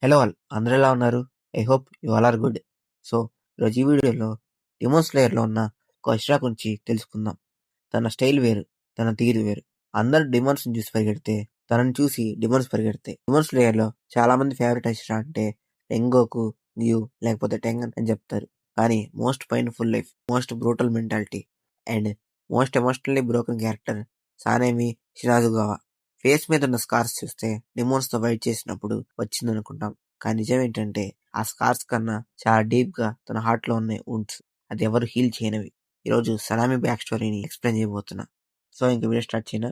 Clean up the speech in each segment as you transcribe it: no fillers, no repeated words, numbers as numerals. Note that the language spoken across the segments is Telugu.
హలో ఆల్ అందరూ ఎలా ఉన్నారు? I hope you all are good. So, ఈరోజు ఈ వీడియోలో 'డెమోన్ స్లేయర్'లో ఉన్న ఒక అష్రా గురించి తెలుసుకుందాం. తన స్టైల్ వేరు, తన తీరు వేరు. అందరూ డెమోన్స్‌ని చూసి పరిగెడితే, తనని చూసి డెమోన్స్ పరిగెడతాయి. 'డెమోన్ స్లేయర్'లో చాలామంది ఫేవరెట్ అష్రా అంటే రెంగోకు, గ్యూ లేకపోతే టెంగన్ అని చెప్తారు. కానీ most painful life, most brutal mentality and most emotionally broken character Sanemi Shinazugawa. Face మీద ఉన్న స్కార్స్ చూస్తే డెమోన్స్‌తో ఫైట్ చేసినప్పుడు వచ్చిందనుకుంటాం. కానీ నిజమేంటంటే ఆ స్కార్స్ కన్నా చాలా డీప్‌గా తన హార్ట్‌లో ఉన్నాయి వుండ్స్. అది ఎవరు హీల్ చేయనివి. ఈరోజు సనామి బ్యాక్ స్టోరీని ఎక్స్‌ప్లెయిన్ చేయబోతున్నా. సో, ఇంక వీడియో స్టార్ట్ చేయనా?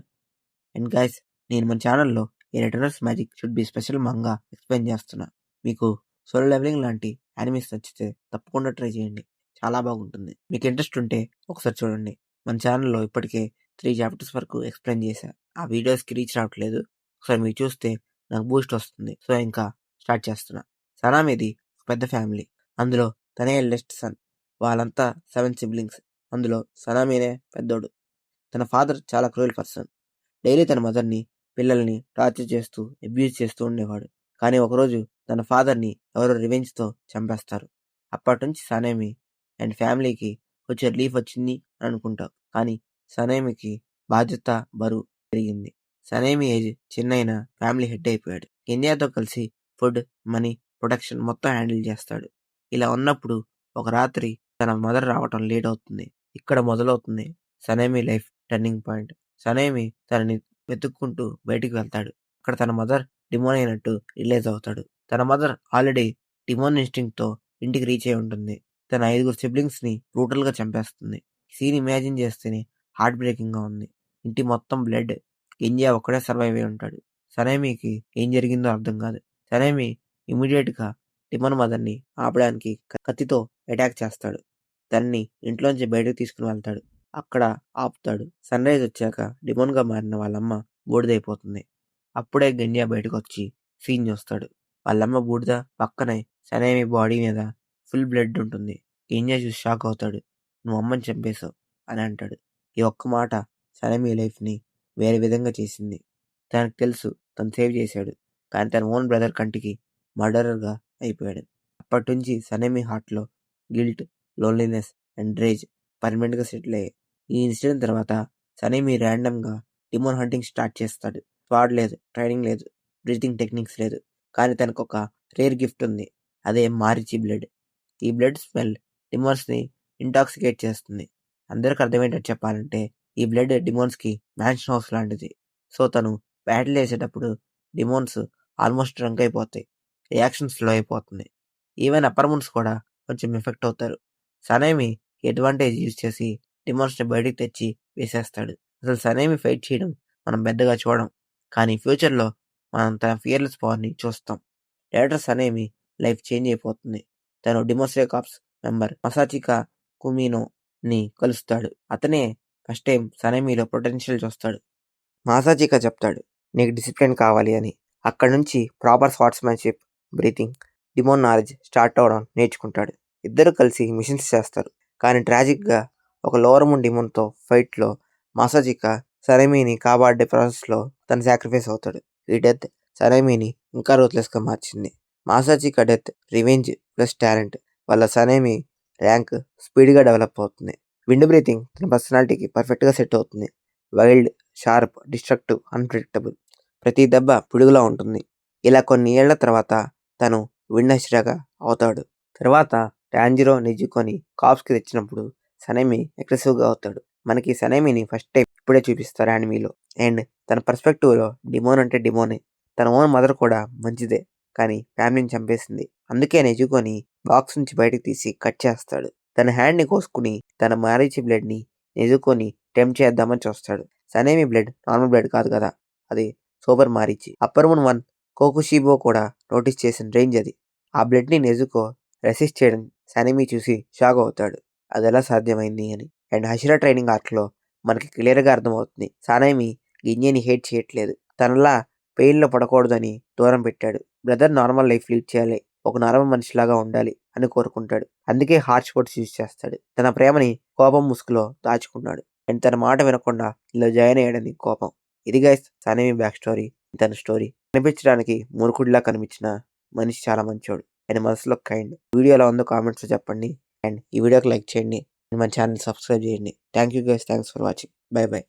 అండ్ గైస్, నేను మన ఛానల్‌లో ఈ returner's magic should be special manga explain చేస్తున్నా. మీకు సోలో లెవెలింగ్ లాంటి యానిమేస్ నచ్చితే తప్పకుండా ట్రై చేయండి. చాలా బాగుంటుంది. మీకు ఇంట్రెస్ట్ ఉంటే ఒకసారి చూడండి. మన ఛానల్‌లో ఇప్పటికే 3 చాప్టర్స్ వరకు ఎక్స్‌ప్లెయిన్ చేశా. ఆ వీడియోస్‌కి రీచ్ రావట్లేదు. ఒకసారి మీరు చూస్తే నాకు బూస్ట్ వస్తుంది. సో, ఇంకా స్టార్ట్ చేస్తున్నా. సనామిది ఒక పెద్ద ఫ్యామిలీ. అందులో తనే ఎల్డెస్ట్ సన్. వాళ్ళంతా 7 సిబ్లింగ్స్. అందులో సనామినే పెద్దోడు. తన ఫాదర్ చాలా క్రూయల్ పర్సన్. డైలీ తన మదర్‌ని, పిల్లల్ని టార్చర్ చేస్తూ, అబ్యూజ్ చేస్తూ ఉండేవాడు. కానీ ఒకరోజు తన ఫాదర్‌ని ఎవరో రివెంజ్‌తో చంపేస్తారు. అప్పటినుంచి సనేమి అండ్ ఫ్యామిలీకి కొంచెం రిలీఫ్ వచ్చింది అని అనుకుంటాం. కానీ సనేమికి బాధ్యత, బరువు పెరిగింది. సనేమి ఏజ్ చిన్నయినా ఫ్యామిలీ హెడ్ అయిపోయాడు. కెన్యాతో కలిసి ఫుడ్, మనీ, ప్రొటెక్షన్ మొత్తం హ్యాండిల్ చేస్తాడు. ఇలా ఉన్నప్పుడు ఒక రాత్రి తన మదర్ రావటం లేట్ అవుతుంది. ఇక్కడ మొదలవుతుంది సనేమి లైఫ్ టర్నింగ్ పాయింట్. సనేమి తనని వెతుక్కుంటూ బయటికి వెళ్తాడు. అక్కడ తన మదర్ డిమోన్ అయినట్టు రిలీజ్ అవుతాడు. తన మదర్ ఆల్రెడీ డిమోన్ ఇన్స్టింక్ట్‌తో ఇంటికి రీచ్ అయి ఉంటుంది. తన 5 సిబ్లింగ్స్‌ని బ్రూటల్‌గా చంపేస్తుంది. సీన్ ఇమాజిన్ చేస్తేనే హార్ట్ బ్రేకింగ్‌గా ఉంది. ఇంటి మొత్తం బ్లడ్. కెంజా ఒక్కడే సర్వైవ్ అయి ఉంటాడు. సనేమికి ఏం జరిగిందో అర్థం కాదు. సనేమి ఇమ్మీడియేట్‌గా డిమోన్ మదర్‌ని ఆపడానికి కత్తితో అటాక్ చేస్తాడు. తనని ఇంట్లోంచి బయటకు తీసుకొని వెళ్తాడు. అక్కడ ఆపుతాడు. సన్‌రైజ్ వచ్చాక డిమోన్‌గా మారిన వాళ్ళమ్మ బూడిదైపోతుంది. అప్పుడే గెంజియా బయటకొచ్చి సీన్ చూస్తాడు. వాళ్ళమ్మ బూడిద, పక్కనే సనేమి బాడీ మీద ఫుల్ బ్లడ్ ఉంటుంది. గెంజియా చూసి షాక్ అవుతాడు. "నువ్వు అమ్మని చంపేశావు" అని అంటాడు. ఈ ఒక్క మాట సనేమి లైఫ్‌ని వేరే విధంగా చేసింది. తనకు తెలుసు తను సేవ్ చేశాడు. కానీ తన ఓన్ బ్రదర్ కంటికి మర్డరర్‌గా అయిపోయాడు. అప్పటినుంచి సనేమి హార్ట్‌లో గిల్ట్, లోన్లీనెస్ అండ్ రేజ్ పర్మనెంట్‌గా సెటిల్ అయ్యాయి. ఈ ఇన్సిడెంట్ తర్వాత సనేమి ర్యాండమ్‌గా డిమోన్ హంటింగ్ స్టార్ట్ చేస్తాడు. స్వాడ్ లేదు, ట్రైనింగ్ లేదు, బ్రీతింగ్ టెక్నిక్స్ లేదు. కానీ తనకొక రేర్ గిఫ్ట్ ఉంది. అదే మారిచి బ్లడ్. ఈ బ్లడ్ స్మెల్ డిమోన్స్‌ని ఇంటాక్సికేట్ చేస్తుంది. అందరికి అర్థమయ్యేటట్టు చెప్పాలంటే ఈ బ్లడ్ డిమోన్స్‌కి మ్యాన్షన్ హౌస్ లాంటిది. సో, తను బ్యాటిల్ చేసేటప్పుడు డిమోన్స్ ఆల్మోస్ట్ డ్రంక్ అయిపోతాయి. రియాక్షన్ స్లో అయిపోతుంది. ఈవెన్ అప్పర్ మూన్స్ కూడా కొంచెం ఎఫెక్ట్ అవుతారు. సనేమి అడ్వాంటేజ్ యూజ్ చేసి డిమోన్స్‌ని బయటికి తెచ్చి వేసేస్తాడు. అసలు సనేమి ఫైట్ చేయడం మనం పెద్దగా చూడం. కానీ ఫ్యూచర్‌లో మనం తన ఫియర్‌లెస్ పవర్‌ని చూస్తాం. డైరెక్టర్ సనేమి లైఫ్ చేంజ్ అయిపోతుంది. తను డెమోన్ కార్ప్స్ మెంబర్ మసాచికా కుమినోని కలుస్తాడు. అతనే ఫస్ట్ టైం సనేమిలో పొటెన్షియల్ చూస్తాడు. మాసాచికా చెప్తాడు, "నీకు డిసిప్లిన్ కావాలి" అని. అక్కడి నుంచి proper swordsmanship, breathing, demon knowledge start అవ్వడం నేర్చుకుంటాడు. ఇద్దరు కలిసి మిషన్స్ చేస్తారు. కానీ ట్రాజిక్‌గా ఒక లోవర్ మూన్ డిమోన్‌తో ఫైట్‌లో మాసాచికా సనేమిని కాపాడే ప్రాసెస్‌లో తను సాక్రిఫైస్ అవుతాడు. ఈ డెత్ సనేమిని ఇంకా రూత్లెస్‌గా మార్చింది. మాసాచికా డెత్ రివెంజ్ ప్లస్ టాలెంట్ వల్ల సనేమి ర్యాంక్ స్పీడ్‌గా డెవలప్ అవుతుంది. విండ్ బ్రీతింగ్ తన పర్సనాలిటీకి పర్ఫెక్ట్‌గా సెట్ అవుతుంది. Wild, sharp, destructive, unpredictable. ప్రతి దెబ్బ పిడుగులా ఉంటుంది. ఇలా కొన్ని ఏళ్ల తర్వాత తను విండ్ అష్రాగా అవుతాడు. తర్వాత టాంజిరో, నెజుకోని కార్ప్స్‌కి తెచ్చినప్పుడు సనేమి అగ్రెసివ్‌గా అవుతాడు. మనకి సనేమిని ఫస్ట్ టైం ఇప్పుడే చూపిస్తారు యానిమీలో. అండ్ తన పర్స్పెక్టివ్‌లో డిమోన్ అంటే డిమోనే. తన ఓన్ మదర్ కూడా మంచిదే. కానీ ఫ్యామిలీని చంపేసింది. అందుకే నెజుకోని బాక్స్ నుంచి బయటకు తీసి కట్ చేస్తాడు. తన హ్యాండ్‌ని కోసుకుని తన మారీచి బ్లడ్‌ని నెజుకోని టెంప్ట్ చేద్దామని చూస్తాడు. సనేమి బ్లడ్ నార్మల్ బ్లడ్ కాదు కదా, అది సూపర్ మారీచి. అప్పర్ మూన్ 1 కోకుషిబో కూడా నోటీస్ చేసిన రేంజ్ అది. ఆ బ్లడ్‌ని నెజుకో రెసిస్ట్ చేయడం సనేమి చూసి షాక్ అవుతాడు. అదెలా సాధ్యమైంది అని. అండ్ హషిరా ట్రైనింగ్ ఆర్క్‌లో మనకి క్లియర్‌గా అర్థమవుతుంది. సనేమి గింజని హేట్ చేయట్లేదు. తనలా పెయిన్‌లో పడకూడదని దూరం పెట్టాడు. బ్రదర్ నార్మల్ లైఫ్ లీడ్ చేయాలి, ఒక నార్మల్ మనిషిలాగా ఉండాలి అని కోరుకుంటాడు. అందుకే హార్ష్ వర్డ్స్ యూజ్ చేస్తాడు. తన ప్రేమని కోపం ముసుగులో దాచుకున్నాడు. అండ్ తన మాట వినకుండా ఇలా జాయిన్ అయ్యాడని కోపం. ఇది గైస్ సనేమి బ్యాక్ స్టోరీ. తన స్టోరీ కనిపించడానికి మూర్ఖుడిలా కనిపించిన మనిషి చాలా మంచోడు. ఆయన మనసులో కైండ్. వీడియో ఎలా ఉందో కామెంట్స్‌లో చెప్పండి. అండ్ ఈ వీడియోకి లైక్ చేయండి. మన ఛానెల్ సబ్స్క్రైబ్ చేయండి. Thank you guys. Thanks for watching. By by.